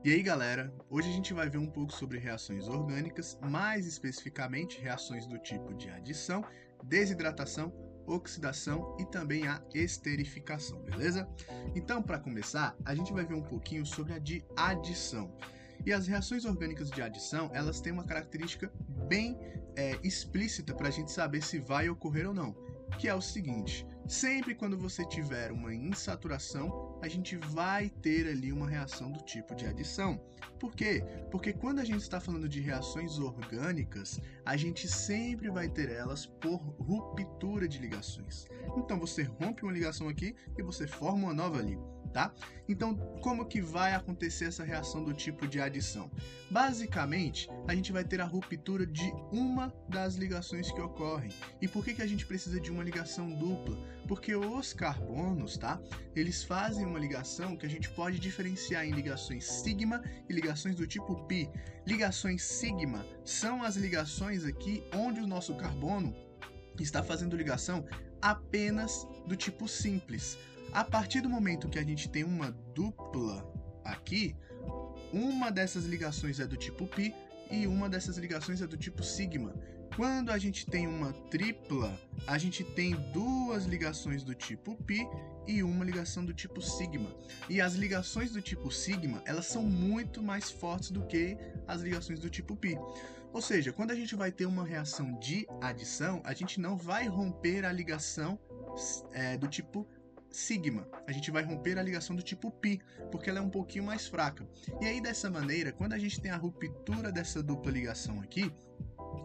E aí galera, hoje a gente vai ver um pouco sobre reações orgânicas, mais especificamente reações do tipo de adição, desidratação, oxidação e também a esterificação, beleza? Então, para começar, a gente vai ver um pouquinho sobre a de adição. E as reações orgânicas de adição, elas têm uma característica bem explícita para a gente saber se vai ocorrer ou não, que é o seguinte: sempre quando você tiver uma insaturação, a gente vai ter ali uma reação do tipo de adição. Por quê? Porque quando a gente está falando de reações orgânicas, a gente sempre vai ter elas por ruptura de ligações. Então você rompe uma ligação aqui e você forma uma nova ali, tá? Então, como que vai acontecer essa reação do tipo de adição? Basicamente, a gente vai ter a ruptura de uma das ligações que ocorrem. E por que a gente precisa de uma ligação dupla? Porque os carbonos, tá? Eles fazem uma ligação que a gente pode diferenciar em ligações sigma e ligações do tipo pi. Ligações sigma são as ligações aqui onde o nosso carbono está fazendo ligação apenas do tipo simples. A partir do momento que a gente tem uma dupla aqui, uma dessas ligações é do tipo pi e uma dessas ligações é do tipo sigma. Quando a gente tem uma tripla, a gente tem duas ligações do tipo pi e uma ligação do tipo sigma. E as ligações do tipo sigma, elas são muito mais fortes do que as ligações do tipo pi. Ou seja, quando a gente vai ter uma reação de adição, a gente não vai romper a ligação do tipo sigma, a gente vai romper a ligação do tipo pi, porque ela é um pouquinho mais fraca. E aí, dessa maneira, quando a gente tem a ruptura dessa dupla ligação aqui,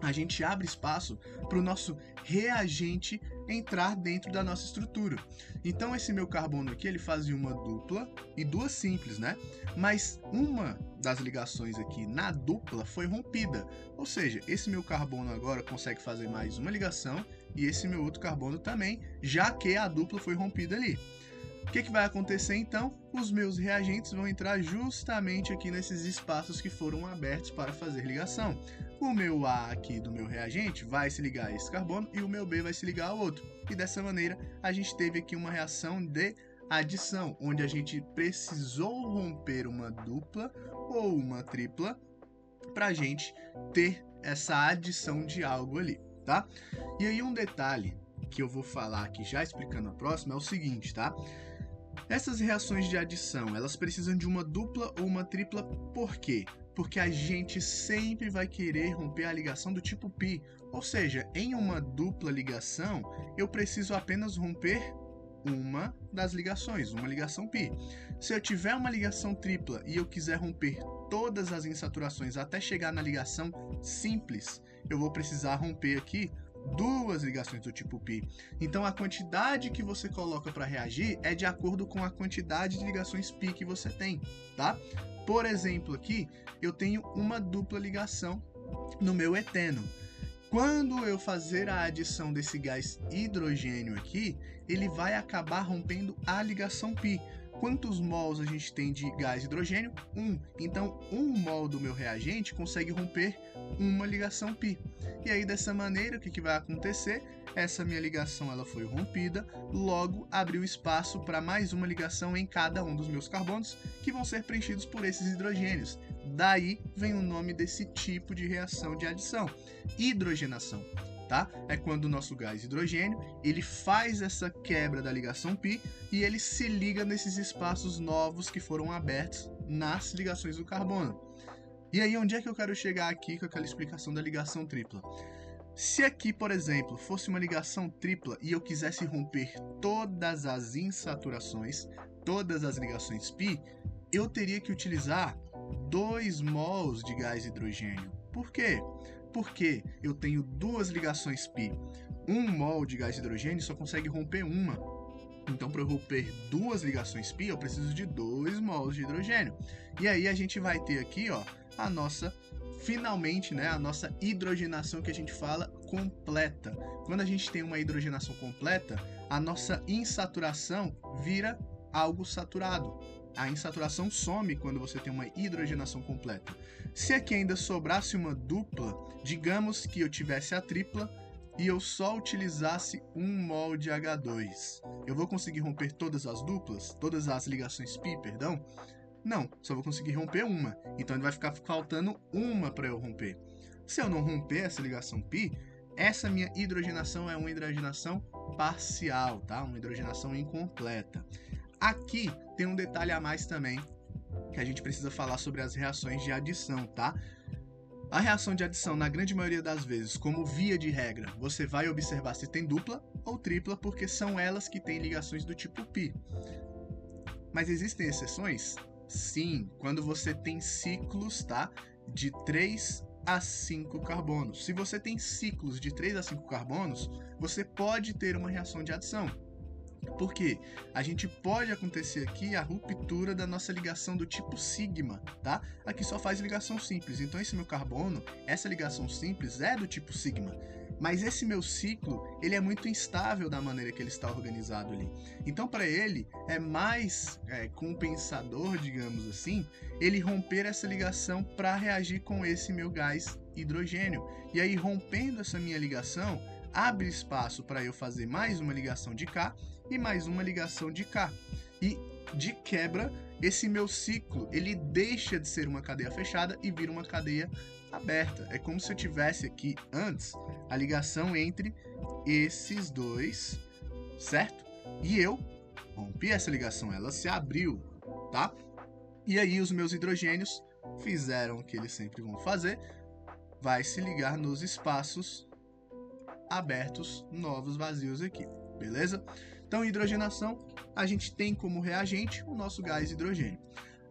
a gente abre espaço para o nosso reagente entrar dentro da nossa estrutura. Então esse meu carbono aqui, ele fazia uma dupla e duas simples, né? Mas uma das ligações aqui na dupla foi rompida. Ou seja, esse meu carbono agora consegue fazer mais uma ligação e esse meu outro carbono também, já que a dupla foi rompida ali. O que vai acontecer então? Os meus reagentes vão entrar justamente aqui nesses espaços que foram abertos para fazer ligação. O meu A aqui do meu reagente vai se ligar a esse carbono e o meu B vai se ligar ao outro. E dessa maneira a gente teve aqui uma reação de adição, onde a gente precisou romper uma dupla ou uma tripla para a gente ter essa adição de algo ali, tá? E aí um detalhe que eu vou falar aqui já explicando a próxima é o seguinte, tá? Essas reações de adição, elas precisam de uma dupla ou uma tripla, por quê? Porque a gente sempre vai querer romper a ligação do tipo pi. Ou seja, em uma dupla ligação, eu preciso apenas romper uma das ligações, uma ligação pi. Se eu tiver uma ligação tripla e eu quiser romper todas as insaturações até chegar na ligação simples, eu vou precisar romper aqui duas ligações do tipo pi. Então a quantidade que você coloca para reagir é de acordo com a quantidade de ligações pi que você tem, tá? Por exemplo, aqui eu tenho uma dupla ligação no meu eteno. Quando eu fazer a adição desse gás hidrogênio aqui, ele vai acabar rompendo a ligação pi. Quantos mols a gente tem de gás hidrogênio? 1. Então, 1 mol do meu reagente consegue romper uma ligação pi. E aí, dessa maneira, o que vai acontecer? Essa minha ligação ela foi rompida, logo abriu espaço para mais uma ligação em cada um dos meus carbonos, que vão ser preenchidos por esses hidrogênios. Daí vem o nome desse tipo de reação de adição, hidrogenação. Tá? É quando o nosso gás hidrogênio ele faz essa quebra da ligação pi e ele se liga nesses espaços novos que foram abertos nas ligações do carbono. E aí, onde é que eu quero chegar aqui com aquela explicação da ligação tripla? Se aqui, por exemplo, fosse uma ligação tripla e eu quisesse romper todas as insaturações, todas as ligações pi, eu teria que utilizar 2 mols de gás hidrogênio. Por quê? Porque eu tenho duas ligações pi. 1 mol de gás hidrogênio só consegue romper uma. Então, para eu romper duas ligações pi, eu preciso de 2 mols de hidrogênio. E aí a gente vai ter aqui, ó, a nossa, finalmente, né, a nossa hidrogenação que a gente fala completa. Quando a gente tem uma hidrogenação completa, a nossa insaturação vira algo saturado. A insaturação some quando você tem uma hidrogenação completa. Se aqui ainda sobrasse uma dupla, digamos que eu tivesse a tripla e eu só utilizasse 1 mol de H2. Eu vou conseguir romper todas as duplas? Todas as ligações pi, perdão? Não, só vou conseguir romper uma. Então vai ficar faltando uma para eu romper. Se eu não romper essa ligação π, essa minha hidrogenação é uma hidrogenação parcial, tá? Uma hidrogenação incompleta. Aqui tem um detalhe a mais também, que a gente precisa falar sobre as reações de adição, tá? A reação de adição, na grande maioria das vezes, como via de regra, você vai observar se tem dupla ou tripla, porque são elas que têm ligações do tipo π. Mas existem exceções? Sim, quando você tem ciclos, tá? De 3 a 5 carbonos. Se você tem ciclos de 3 a 5 carbonos, você pode ter uma reação de adição. Por quê? A gente pode acontecer aqui a ruptura da nossa ligação do tipo sigma, tá? Aqui só faz ligação simples, então esse meu carbono, essa ligação simples é do tipo sigma. Mas esse meu ciclo, ele é muito instável da maneira que ele está organizado ali. Então, para ele, é mais compensador, digamos assim, ele romper essa ligação para reagir com esse meu gás hidrogênio. E aí, rompendo essa minha ligação, abre espaço para eu fazer mais uma ligação de K e mais uma ligação de K. E, de quebra, esse meu ciclo, ele deixa de ser uma cadeia fechada e vira uma cadeia aberta. É como se eu tivesse aqui antes a ligação entre esses dois, certo? E eu rompi essa ligação, ela se abriu, tá? E aí os meus hidrogênios fizeram o que eles sempre vão fazer, vai se ligar nos espaços abertos, novos, vazios aqui, beleza? Então, hidrogenação, a gente tem como reagente o nosso gás hidrogênio.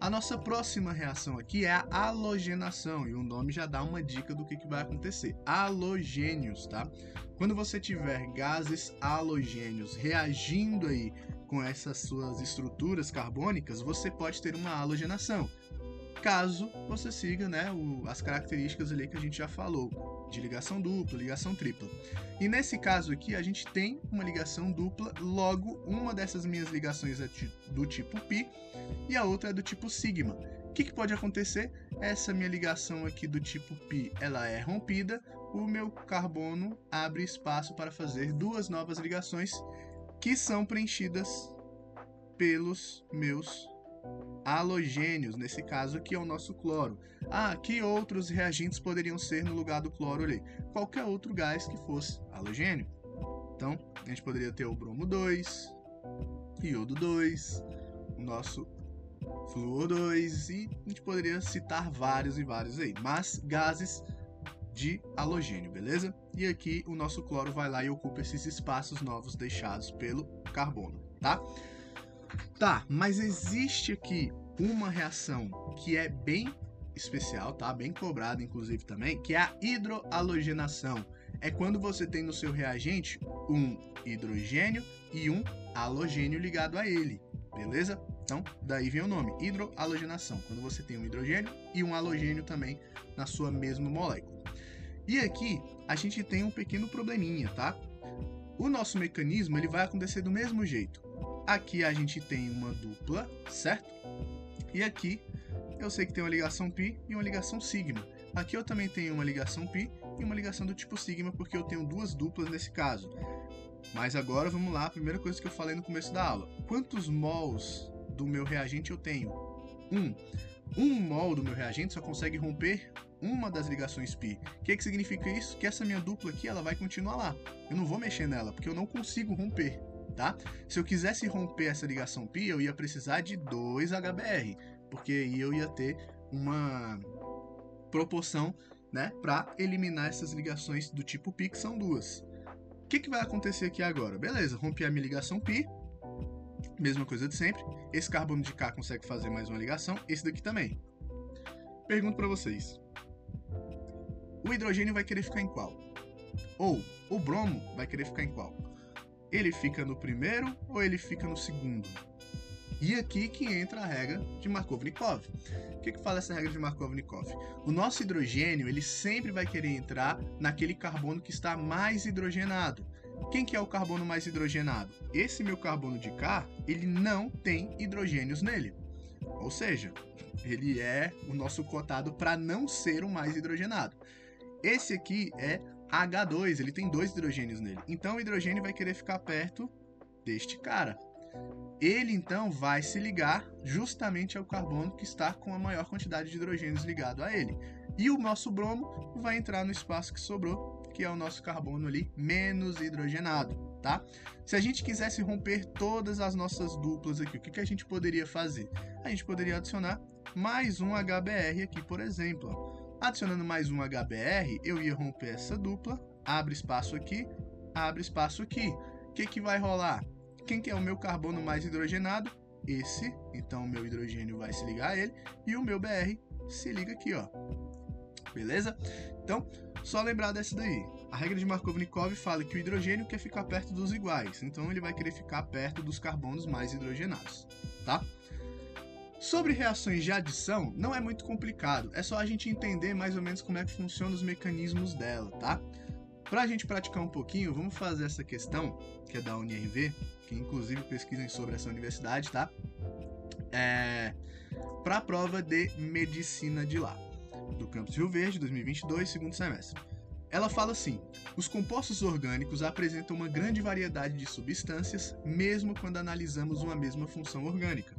A nossa próxima reação aqui é a halogenação, e o nome já dá uma dica do que vai acontecer. Halogênios, tá? Quando você tiver gases halogênios reagindo aí com essas suas estruturas carbônicas, você pode ter uma halogenação. Caso você siga, né, as características ali que a gente já falou, de ligação dupla, ligação tripla. E nesse caso aqui, a gente tem uma ligação dupla, logo uma dessas minhas ligações é do tipo π e a outra é do tipo sigma. O que pode acontecer? Essa minha ligação aqui do tipo π, ela é rompida, o meu carbono abre espaço para fazer duas novas ligações que são preenchidas pelos meus halogênios, nesse caso aqui é o nosso cloro. Ah, que outros reagentes poderiam ser no lugar do cloro ali? Qualquer outro gás que fosse halogênio. Então, a gente poderia ter o bromo 2, iodo 2, o nosso flúor 2 e a gente poderia citar vários e vários aí, mas gases de halogênio, beleza? E aqui o nosso cloro vai lá e ocupa esses espaços novos deixados pelo carbono, tá? Tá, mas existe aqui uma reação que é bem especial, tá? Bem cobrada, inclusive, também, que é a hidrohalogenação. É quando você tem no seu reagente um hidrogênio e um halogênio ligado a ele, beleza? Então, daí vem o nome, hidrohalogenação, quando você tem um hidrogênio e um halogênio também na sua mesma molécula. E aqui, a gente tem um pequeno probleminha, tá? O nosso mecanismo, ele vai acontecer do mesmo jeito. Aqui a gente tem uma dupla, certo? E aqui eu sei que tem uma ligação π e uma ligação sigma. Aqui eu também tenho uma ligação π e uma ligação do tipo sigma, porque eu tenho duas duplas nesse caso. Mas agora vamos lá, a primeira coisa que eu falei no começo da aula. Quantos mols do meu reagente eu tenho? 1. 1 mol do meu reagente só consegue romper uma das ligações π. O que significa isso? Que essa minha dupla aqui ela vai continuar lá. Eu não vou mexer nela, porque eu não consigo romper. Tá? Se eu quisesse romper essa ligação π, eu ia precisar de 2 HBr, porque aí eu ia ter uma proporção, né, para eliminar essas ligações do tipo π, que são duas. O que vai acontecer aqui agora? Beleza, rompi a minha ligação π, mesma coisa de sempre. Esse carbono de K consegue fazer mais uma ligação, esse daqui também. Pergunto para vocês: o hidrogênio vai querer ficar em qual? Ou o bromo vai querer ficar em qual? Ele fica no primeiro ou ele fica no segundo? E aqui que entra a regra de Markov-Nikov. O que fala essa regra de Markov-Nikov? O nosso hidrogênio ele sempre vai querer entrar naquele carbono que está mais hidrogenado. Quem que é o carbono mais hidrogenado? Esse meu carbono de K, ele não tem hidrogênios nele. Ou seja, ele é o nosso cotado para não ser o mais hidrogenado. Esse aqui é H2, ele tem 2 hidrogênios nele. Então o hidrogênio vai querer ficar perto deste cara. ele então vai se ligar justamente ao carbono que está com a maior quantidade de hidrogênios ligado a ele. E o nosso bromo vai entrar no espaço que sobrou, que é o nosso carbono ali menos hidrogenado, tá? Se a gente quisesse romper todas as nossas duplas aqui, o que a gente poderia fazer? A gente poderia adicionar mais um HBr aqui, por exemplo. Ó. Adicionando mais um HBr, eu ia romper essa dupla, abre espaço aqui, abre espaço aqui. O que vai rolar? Quem que é o meu carbono mais hidrogenado? Esse, então o meu hidrogênio vai se ligar a ele, e o meu Br se liga aqui, ó. Beleza? Então, só lembrar dessa daí. A regra de Markovnikov fala que o hidrogênio quer ficar perto dos iguais, então ele vai querer ficar perto dos carbonos mais hidrogenados, tá? Sobre reações de adição, não é muito complicado, é só a gente entender mais ou menos como é que funcionam os mecanismos dela, tá? Para a gente praticar um pouquinho, vamos fazer essa questão, que é da UniRV, que inclusive pesquisem sobre essa universidade, tá? Para a prova de medicina de lá, do Campus Rio Verde, 2022, segundo semestre. Ela fala assim: os compostos orgânicos apresentam uma grande variedade de substâncias, mesmo quando analisamos uma mesma função orgânica.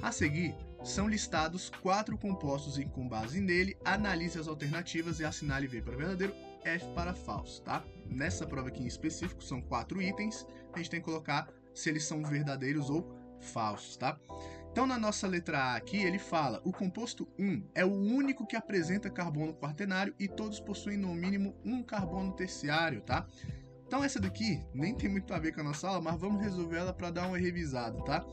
A seguir, são listados 4 compostos e, com base nele, analise as alternativas e assinale V para verdadeiro, F para falso, tá? Nessa prova aqui em específico, são 4 itens, a gente tem que colocar se eles são verdadeiros ou falsos, tá? Então, na nossa letra A aqui, ele fala: o composto 1 é o único que apresenta carbono quaternário e todos possuem no mínimo um carbono terciário, tá? Então, essa daqui nem tem muito a ver com a nossa aula, mas vamos resolver ela para dar uma revisada, tá?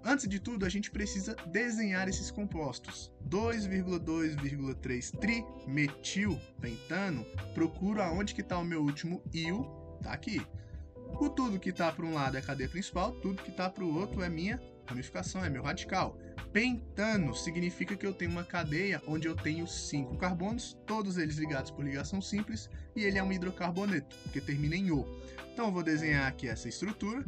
Antes de tudo, a gente precisa desenhar esses compostos. 2,2,3 trimetilpentano, procuro aonde que está o meu último íon, tá aqui. O tudo que está para um lado é a cadeia principal, tudo que está para o outro é minha ramificação, é meu radical. Pentano significa que eu tenho uma cadeia onde eu tenho 5 carbonos, todos eles ligados por ligação simples, e ele é um hidrocarboneto, porque termina em O. Então eu vou desenhar aqui essa estrutura.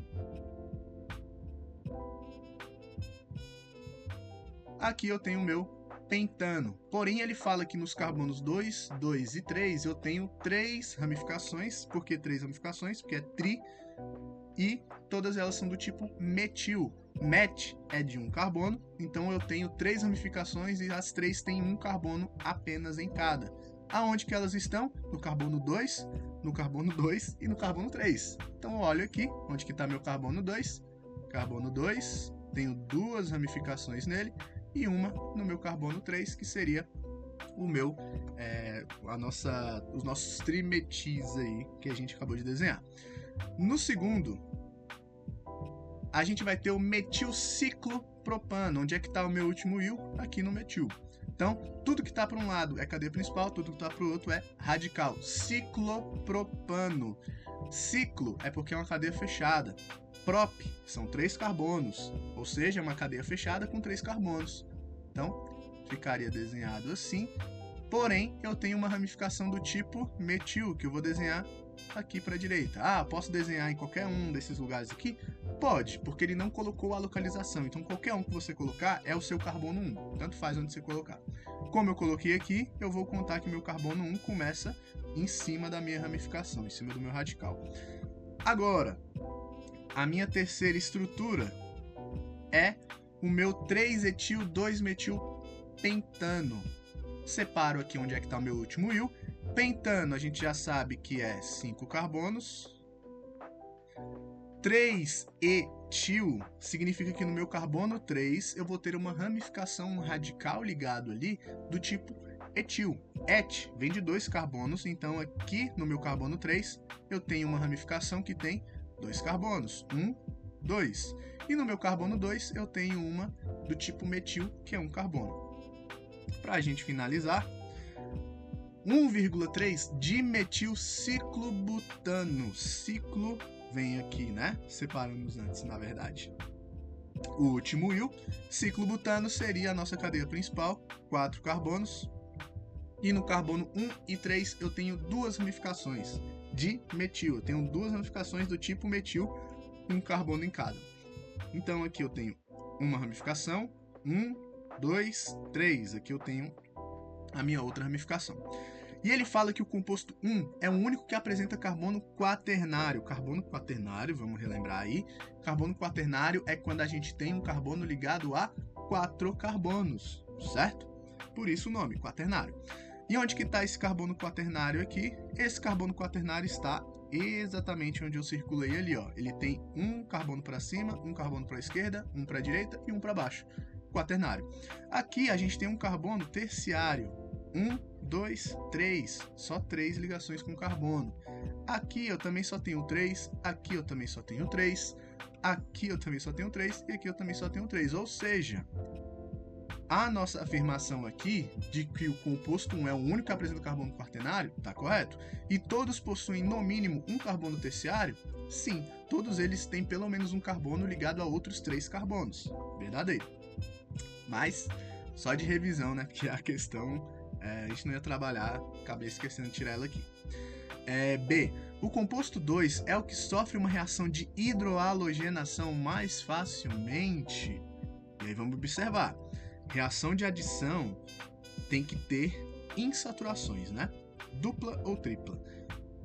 Aqui eu tenho o meu pentano. Porém, ele fala que nos carbonos 2, 2 e 3 eu tenho 3 ramificações. Por que 3 ramificações? Porque é tri e todas elas são do tipo metil. Met é de um carbono, então eu tenho 3 ramificações e as 3 têm um carbono apenas em cada. Aonde que elas estão? No carbono 2, no carbono 2 e no carbono 3. Então eu olho aqui, onde que está meu carbono 2. Carbono 2, tenho 2 ramificações nele e uma no meu carbono 3, que seria o meu, os nossos trimetis aí que a gente acabou de desenhar. No segundo, a gente vai ter o metilciclopropano. Onde é que está o meu último íon? Aqui no metil. Então, tudo que está para um lado é cadeia principal, tudo que está para o outro é radical. Ciclopropano. Ciclo é porque é uma cadeia fechada. Prop são 3 carbonos, ou seja, é uma cadeia fechada com 3 carbonos. Então, ficaria desenhado assim. Porém, eu tenho uma ramificação do tipo metil, que eu vou desenhar aqui para a direita. Ah, posso desenhar em qualquer um desses lugares aqui? Pode, porque ele não colocou a localização. Então, qualquer um que você colocar é o seu carbono 1. Tanto faz onde você colocar. Como eu coloquei aqui, eu vou contar que meu carbono 1 começa em cima da minha ramificação, em cima do meu radical. Agora, a minha terceira estrutura é o meu 3-etil-2-metilpentano. Separo aqui onde é que está o meu último íon. Pentano, a gente já sabe que é 5 carbonos. 3-etil significa que no meu carbono 3 eu vou ter uma ramificação, um radical ligado ali do tipo etil. Et vem de 2 carbonos, então aqui no meu carbono 3 eu tenho uma ramificação que tem 2 carbonos. 1, 2. E no meu carbono 2 eu tenho uma do tipo metil, que é um carbono. Para a gente finalizar, 1,3 dimetilciclobutano. Ciclo vem aqui, né? Separamos antes, na verdade. O último íon, ciclobutano, seria a nossa cadeia principal, 4 carbonos. E no carbono 1 e 3 eu tenho 2 ramificações de metil. Eu tenho 2 ramificações do tipo metil, um carbono em cada. Então aqui eu tenho uma ramificação, 1, 2, 3. Aqui eu tenho a minha outra ramificação. E ele fala que o composto 1 é o único que apresenta carbono quaternário. Carbono quaternário, vamos relembrar aí. Carbono quaternário é quando a gente tem um carbono ligado a 4 carbonos, certo? Por isso o nome, quaternário. E onde que está esse carbono quaternário aqui? Esse carbono quaternário está exatamente onde eu circulei ali, ó. Ele tem um carbono para cima, um carbono para a esquerda, um para a direita e um para baixo. Quaternário. Aqui a gente tem um carbono terciário. 1, 2, 3. Só 3 ligações com carbono. Aqui eu também só tenho 3. Aqui eu também só tenho 3. Aqui eu também só tenho 3. E aqui eu também só tenho 3. Ou seja, a nossa afirmação aqui de que o composto 1 é o único que apresenta carbono quaternário está correto. E todos possuem no mínimo um carbono terciário? Sim, todos eles têm pelo menos um carbono ligado a outros 3 carbonos. Verdadeiro. Mas só de revisão, né? Porque a questão a gente não ia trabalhar, acabei esquecendo de tirar ela aqui. B. O composto 2 é o que sofre uma reação de hidroalogenação mais facilmente. E aí vamos observar. Reação de adição tem que ter insaturações, né? Dupla ou tripla.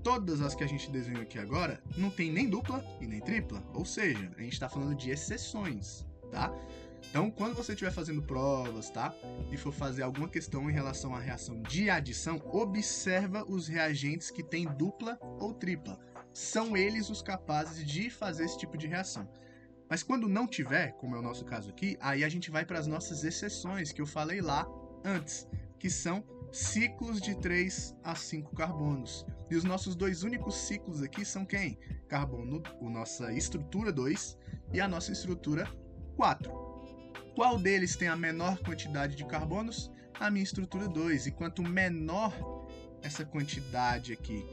Todas as que a gente desenhou aqui agora não tem nem dupla e nem tripla. Ou seja, a gente está falando de exceções, tá? Então, quando você estiver fazendo provas, tá? E for fazer alguma questão em relação à reação de adição, observa os reagentes que têm dupla ou tripla. São eles os capazes de fazer esse tipo de reação. Mas quando não tiver, como é o nosso caso aqui, aí a gente vai para as nossas exceções, que eu falei lá antes, que são ciclos de 3 a 5 carbonos. E os nossos dois únicos ciclos aqui são quem? Carbono, a nossa estrutura 2 e a nossa estrutura 4. Qual deles tem a menor quantidade de carbonos? A minha estrutura 2. E quanto menor essa quantidade aqui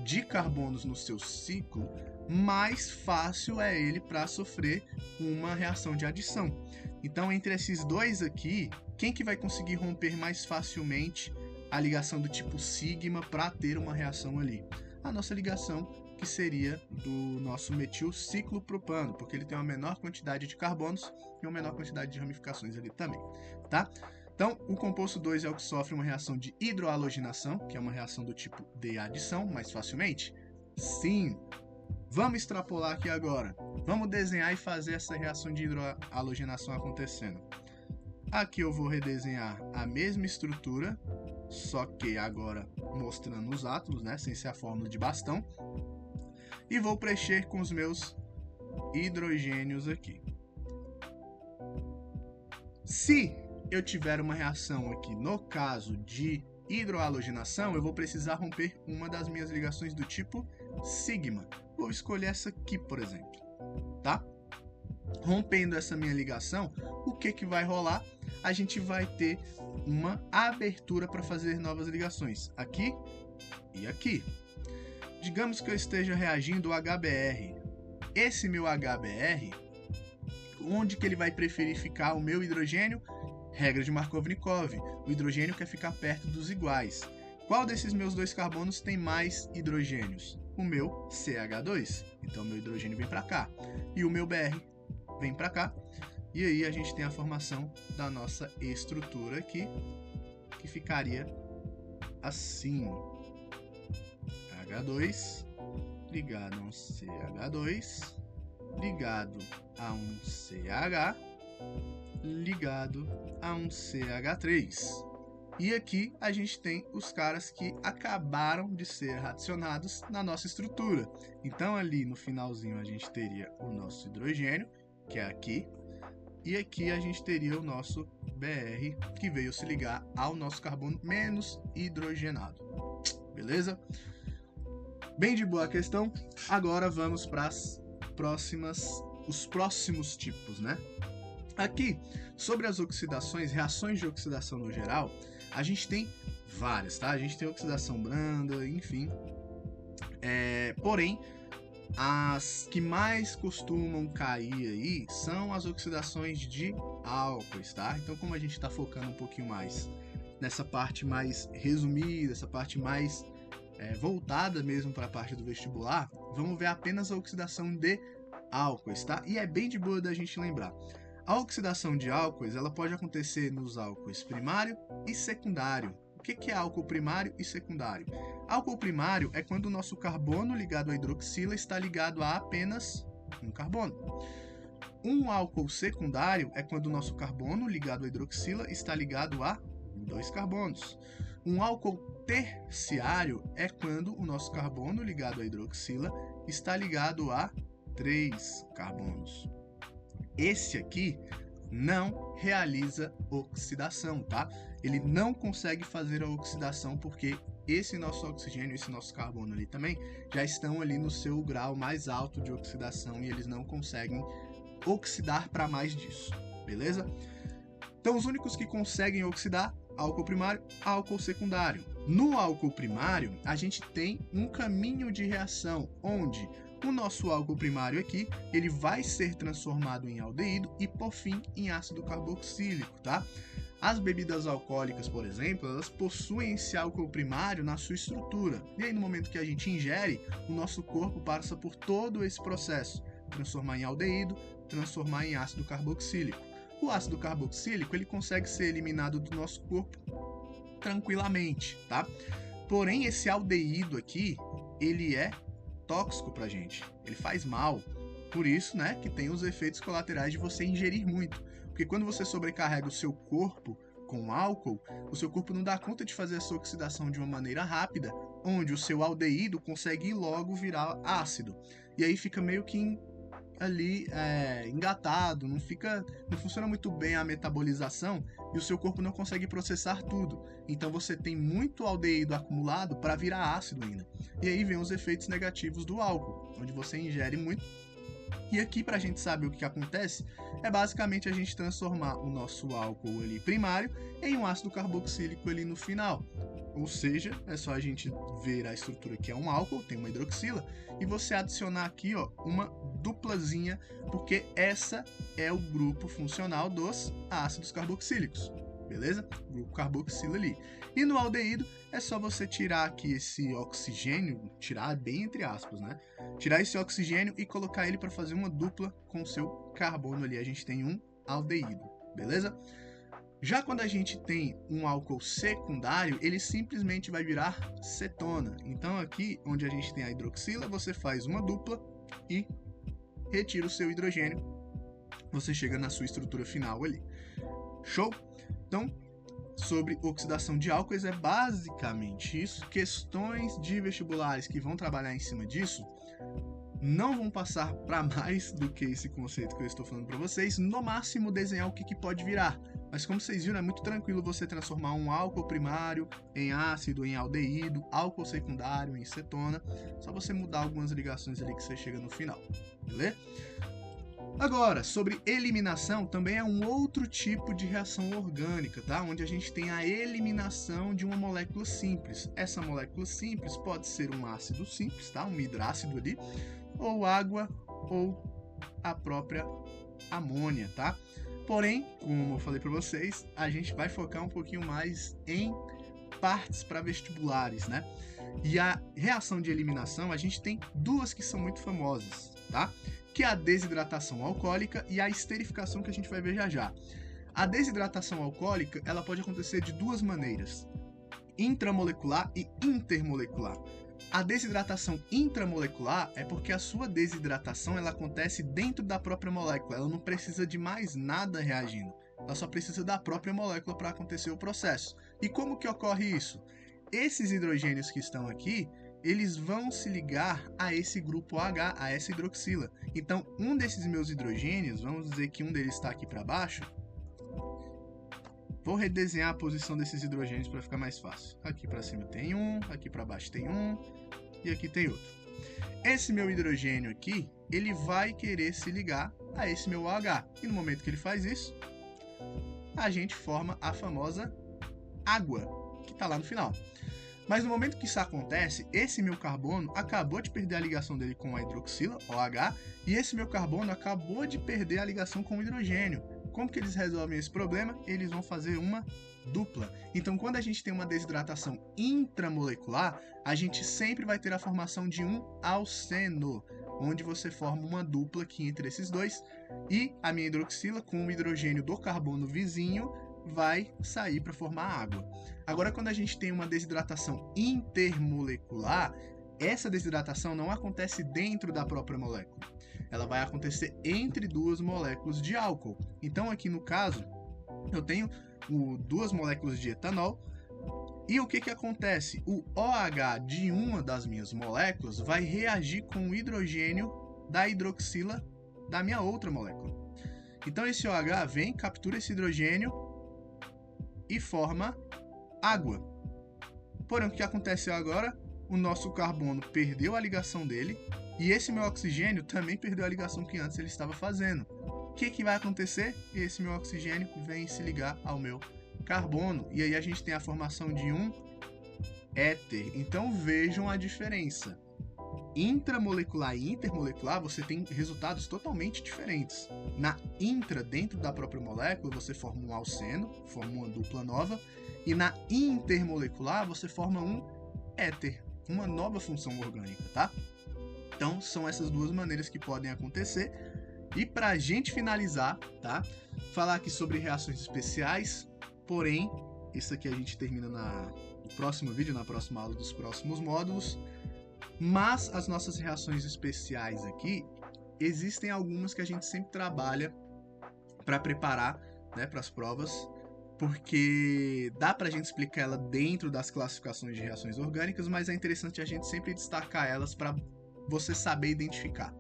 de carbonos no seu ciclo, mais fácil é ele para sofrer uma reação de adição. Então, entre esses dois aqui, quem que vai conseguir romper mais facilmente a ligação do tipo sigma para ter uma reação ali? A nossa ligação, que seria do nosso metilciclopropano, porque ele tem uma menor quantidade de carbonos e uma menor quantidade de ramificações ali também, tá? Então, o composto 2 é o que sofre uma reação de hidroalogenação, que é uma reação do tipo de adição, mais facilmente? Sim! Vamos extrapolar aqui agora. Vamos desenhar e fazer essa reação de hidroalogenação acontecendo. Aqui eu vou redesenhar a mesma estrutura, só que agora mostrando os átomos, né, sem ser a fórmula de bastão. E vou preencher com os meus hidrogênios aqui. Se eu tiver uma reação aqui, no caso de hidroalogenação, eu vou precisar romper uma das minhas ligações do tipo sigma. Vou escolher essa aqui, por exemplo, tá? Rompendo essa minha ligação, o que vai rolar? A gente vai ter uma abertura para fazer novas ligações, aqui e aqui. Digamos que eu esteja reagindo ao HBr. Esse meu HBr, onde que ele vai preferir ficar o meu hidrogênio? Regra de Markovnikov. O hidrogênio quer ficar perto dos iguais. Qual desses meus dois carbonos tem mais hidrogênios? O meu CH2. Então, meu hidrogênio vem para cá. E o meu Br vem para cá. E aí a gente tem a formação da nossa estrutura aqui, que ficaria assim. H2 ligado a um CH2, ligado a um CH, ligado a um CH3. E aqui a gente tem os caras que acabaram de ser adicionados na nossa estrutura. Então ali no finalzinho a gente teria o nosso hidrogênio, que é aqui, e aqui a gente teria o nosso Br, que veio se ligar ao nosso carbono menos hidrogenado. Beleza? Bem de boa a questão. Agora vamos para os próximos tipos, né? Aqui, sobre as oxidações, reações de oxidação no geral, a gente tem várias, tá? A gente tem oxidação branda, enfim. Porém, as que mais costumam cair aí são as oxidações de álcoois, tá? Então, como a gente está focando um pouquinho mais nessa parte mais resumida, essa parte mais voltada mesmo para a parte do vestibular, vamos ver apenas a oxidação de álcoois, tá? E é bem de boa da gente lembrar. A oxidação de álcoois, ela pode acontecer nos álcoois primário e secundário. O que é álcool primário e secundário? Álcool primário é quando o nosso carbono ligado à hidroxila está ligado a apenas um carbono. Um álcool secundário é quando o nosso carbono ligado à hidroxila está ligado a 2 carbonos. Um álcool terciário é quando o nosso carbono ligado à hidroxila está ligado a 3 carbonos. Esse aqui não realiza oxidação, tá? Ele não consegue fazer a oxidação porque esse nosso oxigênio, esse nosso carbono ali também, já estão ali no seu grau mais alto de oxidação e eles não conseguem oxidar para mais disso, beleza? Então, os únicos que conseguem oxidar, álcool primário, álcool secundário. No álcool primário, a gente tem um caminho de reação, onde o nosso álcool primário aqui, ele vai ser transformado em aldeído e, por fim, em ácido carboxílico, tá? As bebidas alcoólicas, por exemplo, elas possuem esse álcool primário na sua estrutura. E aí, no momento que a gente ingere, o nosso corpo passa por todo esse processo. Transformar em aldeído, transformar em ácido carboxílico. O ácido carboxílico, ele consegue ser eliminado do nosso corpo tranquilamente, tá? Porém, esse aldeído aqui, ele é tóxico pra gente. Ele faz mal. Por isso, né, que tem os efeitos colaterais de você ingerir muito. Porque quando você sobrecarrega o seu corpo com álcool, o seu corpo não dá conta de fazer essa oxidação de uma maneira rápida, onde o seu aldeído consegue ir logo virar ácido. E aí fica meio que ali engatado, não funciona muito bem a metabolização e o seu corpo não consegue processar tudo. Então você tem muito aldeído acumulado para virar ácido ainda. E aí vem os efeitos negativos do álcool, onde você ingere muito. E aqui, para a gente saber o que acontece, é basicamente a gente transformar o nosso álcool ali primário em um ácido carboxílico ali no final. Ou seja, é só a gente ver a estrutura que é um álcool, tem uma hidroxila, e você adicionar aqui ó, uma duplazinha, porque essa é o grupo funcional dos ácidos carboxílicos. Beleza? Grupo carboxila ali. E no aldeído é só você tirar aqui esse oxigênio, tirar bem entre aspas, né? Tirar esse oxigênio e colocar ele para fazer uma dupla com o seu carbono ali. A gente tem um aldeído, beleza? Já quando a gente tem um álcool secundário, ele simplesmente vai virar cetona. Então aqui, onde a gente tem a hidroxila, você faz uma dupla e retira o seu hidrogênio. Você chega na sua estrutura final ali. Show? Então, sobre oxidação de álcoois é basicamente isso. Questões de vestibulares que vão trabalhar em cima disso não vão passar para mais do que esse conceito que eu estou falando para vocês. No máximo, desenhar o que pode virar. Mas como vocês viram, é muito tranquilo você transformar um álcool primário em ácido, em aldeído, álcool secundário em cetona. Só você mudar algumas ligações ali que você chega no final. Beleza? Agora, sobre eliminação, também é um outro tipo de reação orgânica, tá? Onde a gente tem a eliminação de uma molécula simples. Essa molécula simples pode ser um ácido simples, tá? Um hidrácido ali, ou água, ou a própria amônia, tá? Porém, como eu falei para vocês, a gente vai focar um pouquinho mais em partes para vestibulares, né? E a reação de eliminação, a gente tem duas que são muito famosas, tá? Que é a desidratação alcoólica e a esterificação, que a gente vai ver já já. A desidratação alcoólica, ela pode acontecer de duas maneiras: intramolecular e intermolecular. A desidratação intramolecular é porque a sua desidratação ela acontece dentro da própria molécula, ela não precisa de mais nada reagindo, ela só precisa da própria molécula para acontecer o processo. E como que ocorre isso? Esses hidrogênios que estão aqui, eles vão se ligar a esse grupo H, a essa hidroxila. Então, um desses meus hidrogênios, vamos dizer que um deles está aqui para baixo. Vou redesenhar a posição desses hidrogênios para ficar mais fácil. Aqui para cima tem um, aqui para baixo tem um e aqui tem outro. Esse meu hidrogênio aqui, ele vai querer se ligar a esse meu OH. E no momento que ele faz isso, a gente forma a famosa água, que está lá no final. Mas no momento que isso acontece, esse meu carbono acabou de perder a ligação dele com a hidroxila, OH, e esse meu carbono acabou de perder a ligação com o hidrogênio. Como que eles resolvem esse problema? Eles vão fazer uma dupla. Então, quando a gente tem uma desidratação intramolecular, a gente sempre vai ter a formação de um alceno, onde você forma uma dupla aqui entre esses dois, e a minha hidroxila com o hidrogênio do carbono vizinho vai sair para formar água. Agora, quando a gente tem uma desidratação intermolecular, essa desidratação não acontece dentro da própria molécula. Ela vai acontecer entre duas moléculas de álcool. Então, aqui no caso, eu tenho duas moléculas de etanol. E o que acontece? O OH de uma das minhas moléculas vai reagir com o hidrogênio da hidroxila da minha outra molécula. Então, esse OH vem, captura esse hidrogênio e forma água. Porém, o que aconteceu agora? O nosso carbono perdeu a ligação dele e esse meu oxigênio também perdeu a ligação que antes ele estava fazendo. O que vai acontecer? Esse meu oxigênio vem se ligar ao meu carbono e aí a gente tem a formação de um éter. Então vejam a diferença. Intramolecular e intermolecular, você tem resultados totalmente diferentes. Na intra, dentro da própria molécula, você forma um alceno, forma uma dupla nova, e na intermolecular, você forma um éter, uma nova função orgânica, tá? Então, são essas duas maneiras que podem acontecer. E para a gente finalizar, tá? Falar aqui sobre reações especiais, porém, isso aqui a gente termina no próximo vídeo, na próxima aula dos próximos módulos. Mas as nossas reações especiais aqui, existem algumas que a gente sempre trabalha para preparar, né, para as provas, porque dá para a gente explicar ela dentro das classificações de reações orgânicas, mas é interessante a gente sempre destacar elas para você saber identificar,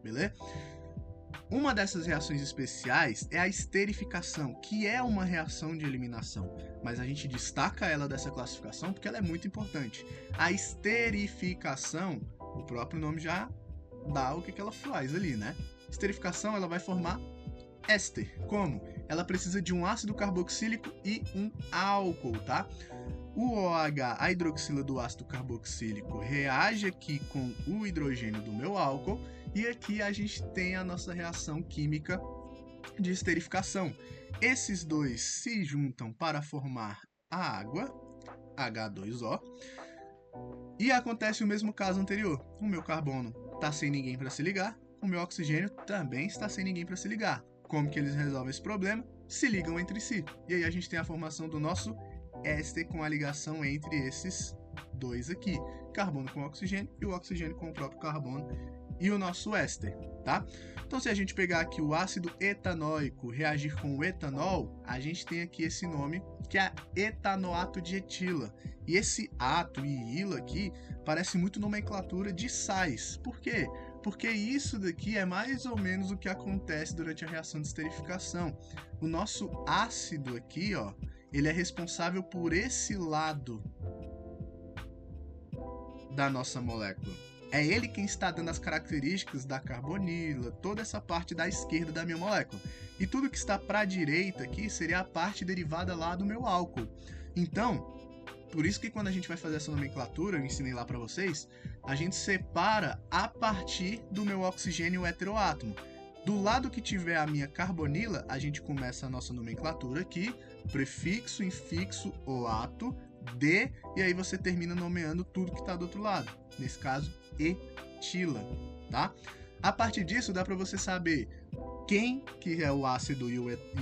beleza? Uma dessas reações especiais é a esterificação, que é uma reação de eliminação, mas a gente destaca ela dessa classificação porque ela é muito importante. A esterificação, o próprio nome já dá o que ela faz ali, né? Esterificação, ela vai formar éster. Como? Ela precisa de um ácido carboxílico e um álcool, tá? O OH, a hidroxila do ácido carboxílico, reage aqui com o hidrogênio do meu álcool e aqui a gente tem a nossa reação química de esterificação. Esses dois se juntam para formar a água, H2O, e acontece o mesmo caso anterior. O meu carbono está sem ninguém para se ligar, o meu oxigênio também está sem ninguém para se ligar. Como que eles resolvem esse problema? Se ligam entre si. E aí a gente tem a formação do nosso éster com a ligação entre esses dois aqui, carbono com oxigênio e o oxigênio com o próprio carbono e o nosso éster, tá? Então, se a gente pegar aqui o ácido etanóico reagir com o etanol, a gente tem aqui esse nome que é etanoato de etila. E esse ato e ila aqui parece muito nomenclatura de sais. Por quê? Porque isso daqui é mais ou menos o que acontece durante a reação de esterificação. O nosso ácido aqui, ó, ele é responsável por esse lado da nossa molécula. É ele quem está dando as características da carbonila, toda essa parte da esquerda da minha molécula. E tudo que está para a direita aqui seria a parte derivada lá do meu álcool. Então, por isso que quando a gente vai fazer essa nomenclatura, eu ensinei lá para vocês, a gente separa a partir do meu oxigênio heteroátomo. Do lado que tiver a minha carbonila, a gente começa a nossa nomenclatura aqui, prefixo, infixo, oato, de, e aí você termina nomeando tudo que está do outro lado. Nesse caso, etila, tá? A partir disso, dá para você saber quem que é o ácido e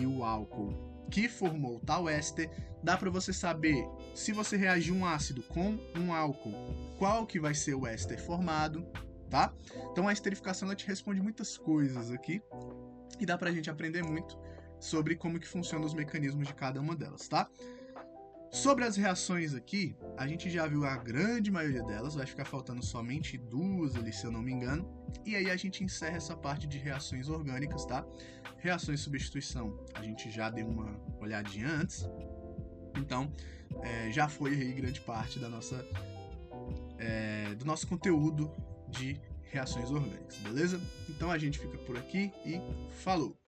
o álcool que formou tal éster. Dá para você saber se você reagir um ácido com um álcool, qual que vai ser o éster formado, tá? Então a esterificação ela te responde muitas coisas aqui e dá pra gente aprender muito sobre como que funcionam os mecanismos de cada uma delas, tá? Sobre as reações aqui, a gente já viu a grande maioria delas, vai ficar faltando somente duas ali, se eu não me engano. E aí a gente encerra essa parte de reações orgânicas, tá? Reações de substituição, a gente já deu uma olhadinha antes. Então, já foi aí grande parte da nossa, do nosso conteúdo de reações orgânicas, beleza? Então a gente fica por aqui e falou!